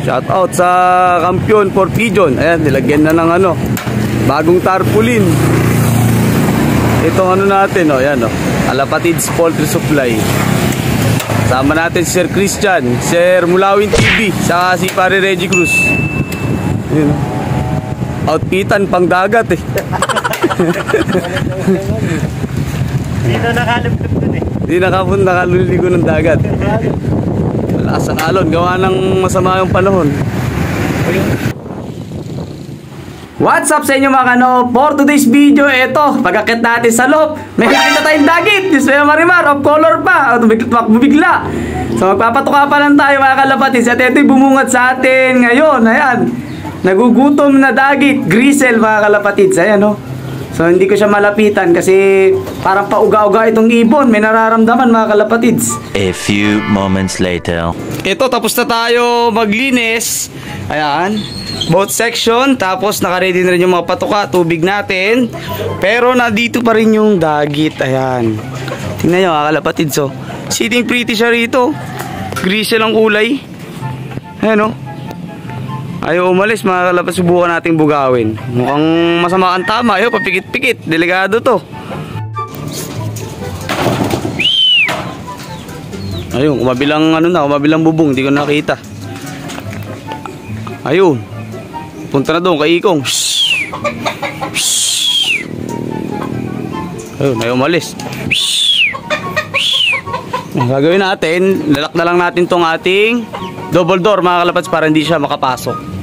Shout out sa Kampiyon for Pigeon. Ayan, nilagyan na ng ano, bagong tarpaulin. Itong ano natin, oh, ayan, oh, Kalapatids Poultry Supply. Sama natin si Sir Christian, Sir Mulawin TV, saka si Pare Reggie Cruz. Ayan, oh. Outfitan pang dagat eh. Dito nakalubog dun eh. Hindi nakapunta, nakaluligo ng dagat. Malakas ang alon, gawa ng masama yung panahon. What's up sa inyo mga kano? For today's video, eto, pagkakit natin sa loob, may nakita tayong dagit. Diyos may marimar, of color pa. Bigla. So magpapatuka pa lang tayo mga kalapatids. At ito'y bumungat sa atin ngayon. Ayan, nagugutom na dagit, grisel mga kalapatids. Ayan, oh. So hindi ko siya malapitan kasi parang pauga-uga itong ibon. May nararamdaman mga kalapatids. A few moments later. Ito, tapos na tayo maglinis. Ayan, both section. Tapos nakaready na rin yung mga patuka, tubig natin. Pero nandito pa rin yung dagit. Ayan, tingnan nyo mga kalapatids, oh. Sitting pretty siya rito. Grisel ang kulay. Ayan, oh. Ayaw umalis mga kalapatids, subukan nating bugawin. Mukhang masama ang tama. Ayaw, papikit-pikit. Delikado to. Ayun, kumabilang ano na, kumabilang bubong. Hindi ko nakita. Ayun. Punta na doon kay Ikong. Ayun, ayaw umalis. Ang gagawin natin, lalak na lang natin tong ating double door mga kalapatids para hindi siya makapasok.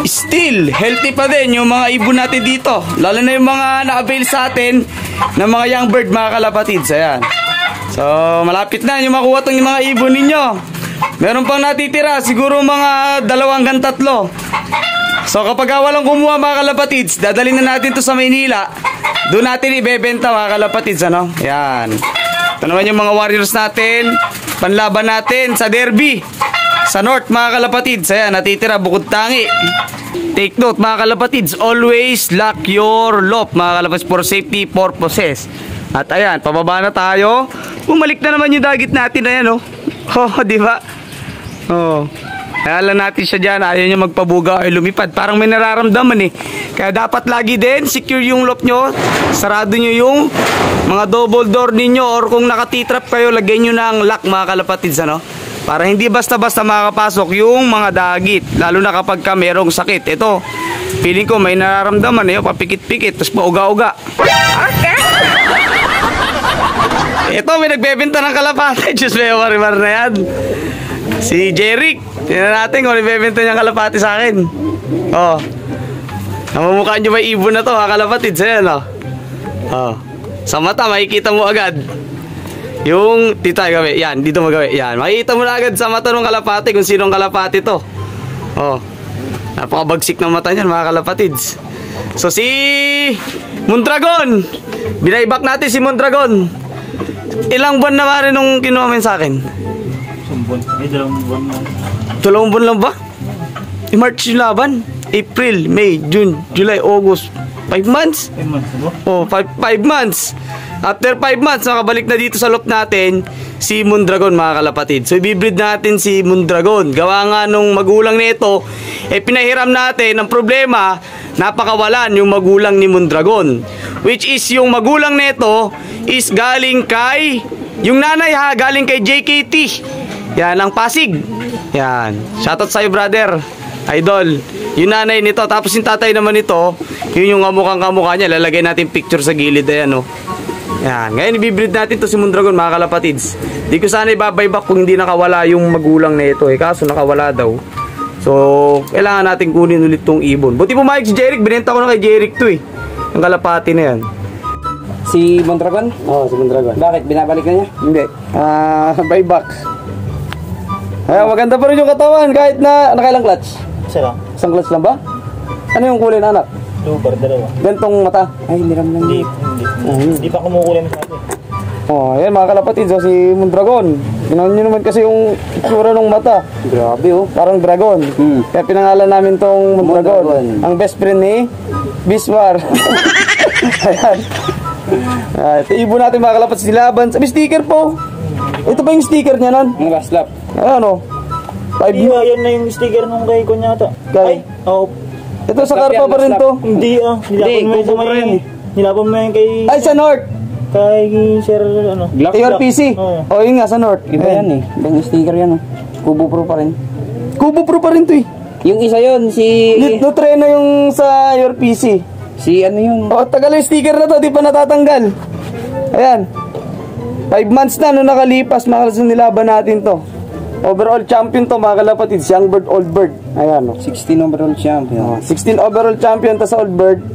Still, healthy pa din yung mga ibon natin dito. Lalo na yung mga na-avail sa atin ng mga young bird mga kalapatids. Ayan. So, malapit na yung makuha itong mga ibon ninyo. Meron pang natitira, siguro mga 2 hanggang 3. So, kapag walang kumuha mga kalapatids, dadalhin na natin to sa Maynila. Doon natin ibebenta mga kalapatids, ano? Ayan. Ito naman yung mga warriors natin. Panlaban natin sa derby. Sa north mga kalapatids. Ayan, natitira bukod tangi. Take note mga kalapatids, always lock your loft mga kalapatids for safety purposes. At ayan, pababa na tayo. Bumalik na naman yung dagit natin. Ayan, oh. Oh, di ba? Oh. Kaya lang natin siya dyan. Ayaw niya magpabuga o lumipad. Parang may nararamdaman eh. Kaya dapat lagi din secure yung loft nyo. Sarado nyo yung mga double door ninyo. Or kung nakatitrap kayo, lagyan nyo ng lock mga kalapatids, ano? Para hindi basta-basta makakapasok yung mga dagit. Lalo na kapag ka merong sakit. Ito, feeling ko may nararamdaman eh. Papikit-pikit, tapos pauga-uga. Okay. Ito, may nagbebenta ng kalapate. Diyos may marimar na yan. Si Jeric. Tingnan natin kung nagbebenta niyang kalapate sa akin. Oh. Namamukhaan nyo ba ibon na to, ha, kalapatids? Ayan, oh. Oh. Sa mata, makikita mo agad. Yung, dito tayo gawin. Yan, dito mo gawin. Yan, makikita mo na agad sa mata ng kalapate kung sinong kalapate to. Oh. Napakabagsik ng mata niyan, mga kalapatids. So, si Mondragon. Binaybak natin si Mondragon. Ilang buwan na rin nung kinuha mo sa akin? 2 buwan. May 2 buwan na. 2 buwan lang ba? March yung laban. April, May, June, July, August. 5 months? 5 months na ba? Oh, 5 months. After 5 months, nakabalik na dito sa loft natin si Mondragon mga kalapatid. So, ibibreed natin si Mondragon. Gawa nga nung magulang nito, pinahiram natin ng problema, napakawalan yung magulang ni Mondragon. Which is yung magulang nito is galing kay, yung nanay ha, galing kay JKT. Yan, ang Pasig. Yan. Shoutout sa'yo, brother. Idol. Yung nanay nito. Tapos yung tatay naman nito, yun yung kamukhang-kamukha niya. Lalagay natin picture sa gilid. Ayan, oh. Yan. Ngayon, ibibreed natin to si Mondragon, mga kalapatids. Di ko sana ibabayback kung hindi nakawala yung magulang na ito. Kaso nakawala daw. So, kailangan natin kunin ulit tong ibon. Buti pumayag si Jeric, binenta ko na kay Jeric to eh. Ang kalapati na yan. Si Mondragon? Oo, si Mondragon. Bakit? Binabalik na niya? Hindi. Buyback. Ay, maganda pa rin yung katawan kahit na nakailang clutch. Isa lang. Isang clutch lang ba? Ano yung kulay na anak? Lubar, dalawa. Gantong mata. Ay, niram lang Hindi, niya. hindi pa kumukulay masyado. Oh, ayan mga kalapatid. So, si Mondragon. Ginawan nyo naman kasi yung itsura ng mata. Grabe oh. Parang dragon. Kaya pinangalan namin tong Mondragon. Mondragon. Ang best friend ni Biswar. Ayan. Ito ibon natin mga kalapatid. Silaban. Sabi sticker po. Ito ba yung sticker niya nun? Ang last lap. Ayan o. Hindi yan na yung sticker nung kay Kunyata. Kay? Oo. Ito sa karpa pa rin to. Hindi Nilapan mo yun sa may... Nilapan mo yun kay... Ay, sa North. Kay Sir, ano? ARPC. Oo. O, yun nga, sa North. Iba yan eh. Ibang sticker yan oh. Kubo Pro pa rin. Kubo Pro pa rin to eh. Yung isa yun, si... Nutrena yung sa ARPC. Si ano yun? O, tagal yung sticker na to. Di pa natatanggal. Ayan. 5 months na nung nakalipas. Makalas nilaban natin to. Overall champion to mga kalapatid. Si Young Bird, Old Bird. Ayan o. 16 overall champion. 16 overall champion to sa Old Bird.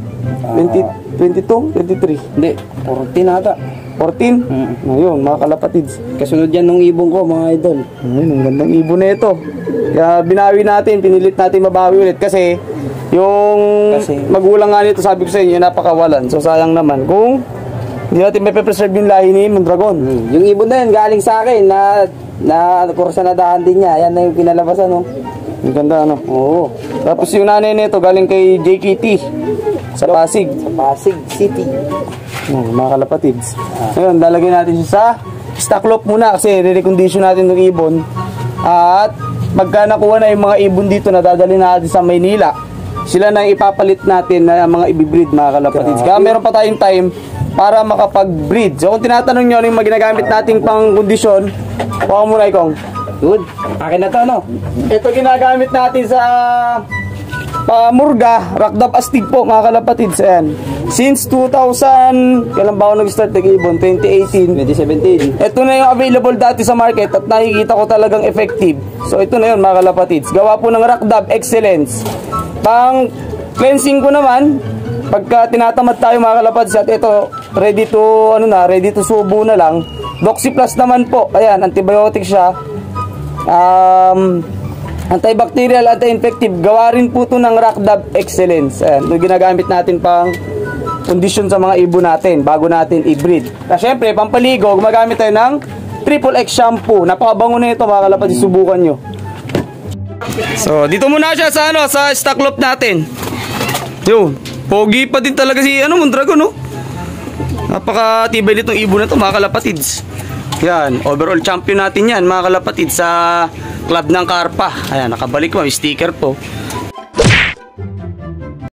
22? 23? Hindi, 14 ata. 14? Ayun, mga kalapatids. Kasunod yan nung ibon ko, mga idol. Ayun, ang gandang ibon na ito. Kaya binawi natin, pinilit natin mabawi ulit. Kasi, yung magulang nga nito, sabi ko sa inyo, napakawalan. So, sayang naman. Kung hindi natin may preserve yung lahi ni Mondragon. Yung ibon na yun, galing sa akin, na kursa na dahan din niya. Yan na yung pinalabasan, no? Ang ganda, ano? Oo. Tapos yung nanay nito, galing kay JKT. Sa Pasig. Sa Pasig City. Mga kalapatids. Ngayon, lalagyan natin siya sa stock loop muna kasi re-recondition natin ng ibon. At pagka nakuha na yung mga ibon dito na dadalhin natin sa Maynila, sila na ipapalit natin na mga ibibreed mga kalapatids. Kaya meron pa tayong time para makapag-breed. So kung tinatanong nyo ano yung ginagamit nating pang kondisyon, baka muna ikong. Good. Akin na to, no? Ito ginagamit natin sa Pamurga, Rakdap Astig po mga kalapatids. Ayan. Since 2000, kailan ba ako nag-start nag-ibon? 2018. 2017. Ito na yung available dati sa market at nakikita ko talagang effective. So ito na yun mga kalapatids. Gawa po ng Rakdap Excellence. Pang cleansing ko naman, pagka tinatamad tayo mga kalapatids at ito, ready to subo na lang. Doxy Plus naman po. Ayan, antibiotic siya. Antibacterial, anti-infective. Gawa rin po ito ng Rakdap Excellence. Ayan, ito ginagamit natin pang kondisyon sa mga ibon natin bago natin i-breed. Kasi syempre, pampaligo, gumagamit tayo ng Triple X shampoo. Napakabango na ito mga kalapatids, subukan nyo. So, dito muna siya sa sa stock loop natin. Yun, pogi pa din talaga si Mondragon, no? Napakatibay nitong ibon na ito mga kalapatids. Yan, overall champion natin yan mga kalapatids sa club ng Karpa. Ayan, nakabalik mo, may sticker po.